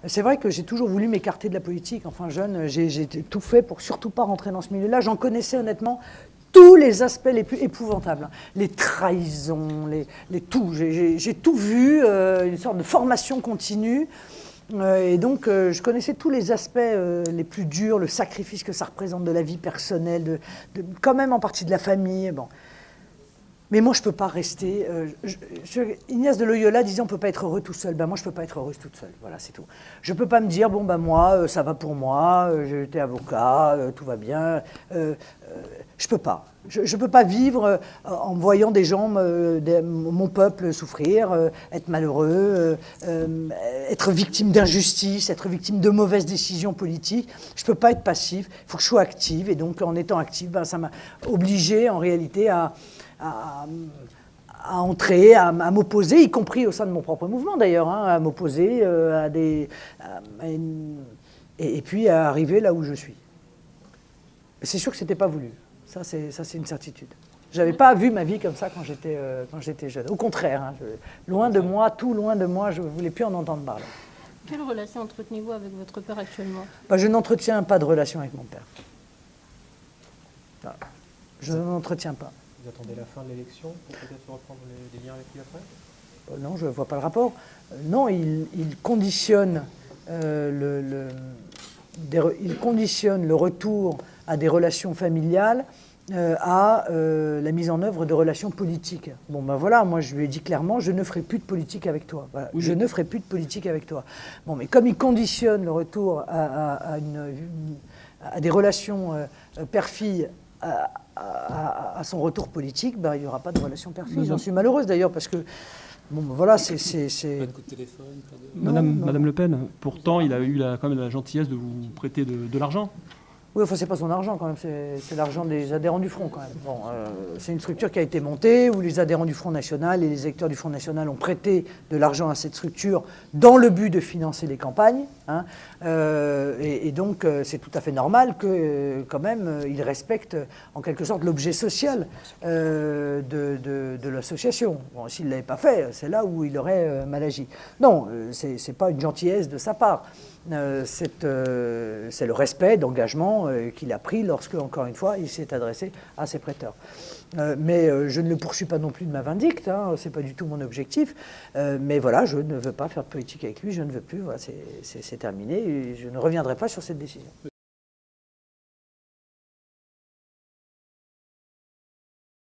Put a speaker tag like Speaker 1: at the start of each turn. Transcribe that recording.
Speaker 1: C'est vrai que j'ai toujours voulu m'écarter de la politique. Enfin, jeune, j'ai tout fait pour surtout pas rentrer dans ce milieu-là. J'en connaissais honnêtement tous les aspects les plus épouvantables. Les trahisons, les tout. J'ai tout vu, une sorte de formation continue. Et donc, je connaissais tous les aspects les plus durs, le sacrifice que ça représente de la vie personnelle, quand même en partie de la famille. Bon. Mais moi, je ne peux pas rester. Ignace de Loyola disait on ne peut pas être heureux tout seul. Ben, moi, je ne peux pas être heureuse toute seule. Voilà, c'est tout. Je ne peux pas me dire bon, ben, moi, ça va pour moi, j'ai été avocat, tout va bien. Je ne peux pas. Je ne peux pas vivre en voyant des gens, mon peuple, souffrir, être malheureux, être victime d'injustice, être victime de mauvaises décisions politiques. Je ne peux pas être passif. Il faut que je sois active. Et donc, en étant active, ben, ça m'a obligée, en réalité, à entrer, à m'opposer, y compris au sein de mon propre mouvement d'ailleurs, hein, à m'opposer et puis à arriver là où je suis. C'est sûr que c'était pas voulu, ça c'est une certitude. J'avais pas vu ma vie comme ça quand j'étais jeune. Au contraire, hein, loin de moi, tout loin de moi, je voulais plus en entendre parler.
Speaker 2: Quelle relation entretenez-vous avec votre père actuellement?
Speaker 1: Ben, je n'entretiens pas de relation avec mon père. Voilà. Je n'entretiens pas.
Speaker 3: Vous attendez la fin de l'élection pour peut-être reprendre les liens avec lui après?
Speaker 1: Non, je ne vois pas le rapport. Non, il conditionne il conditionne le retour à des relations familiales à la mise en œuvre de relations politiques. Bon, ben voilà, moi je lui ai dit clairement, je ne ferai plus de politique avec toi. Voilà, oui, je ne ferai plus de politique avec toi. Bon, mais comme il conditionne le retour à des relations père-fille à son retour politique, ben, il n'y aura pas de relation père-fille. J'en suis malheureuse d'ailleurs parce que, bon, ben, voilà, c'est...
Speaker 4: Pas de coup de téléphone, pas de...
Speaker 5: Madame Le Pen, pourtant, il a eu quand même la gentillesse de vous prêter de l'argent.
Speaker 1: Oui, enfin, c'est pas son argent quand même, c'est l'argent des adhérents du Front quand même. Bon, c'est une structure qui a été montée où les adhérents du Front National et les électeurs du Front National ont prêté de l'argent à cette structure dans le but de financer les campagnes. Hein, et donc, c'est tout à fait normal que, quand même, ils respectent en quelque sorte l'objet social de l'association. Bon, s'il ne l'avait pas fait, c'est là où il aurait mal agi. Non, c'est pas une gentillesse de sa part. C'est le respect d'engagement qu'il a pris lorsque, encore une fois, il s'est adressé à ses prêteurs. Mais je ne le poursuis pas non plus de ma vindicte, hein, c'est pas du tout mon objectif. Mais voilà, je ne veux pas faire de politique avec lui, je ne veux plus, voilà, c'est terminé, et je ne reviendrai pas sur cette décision.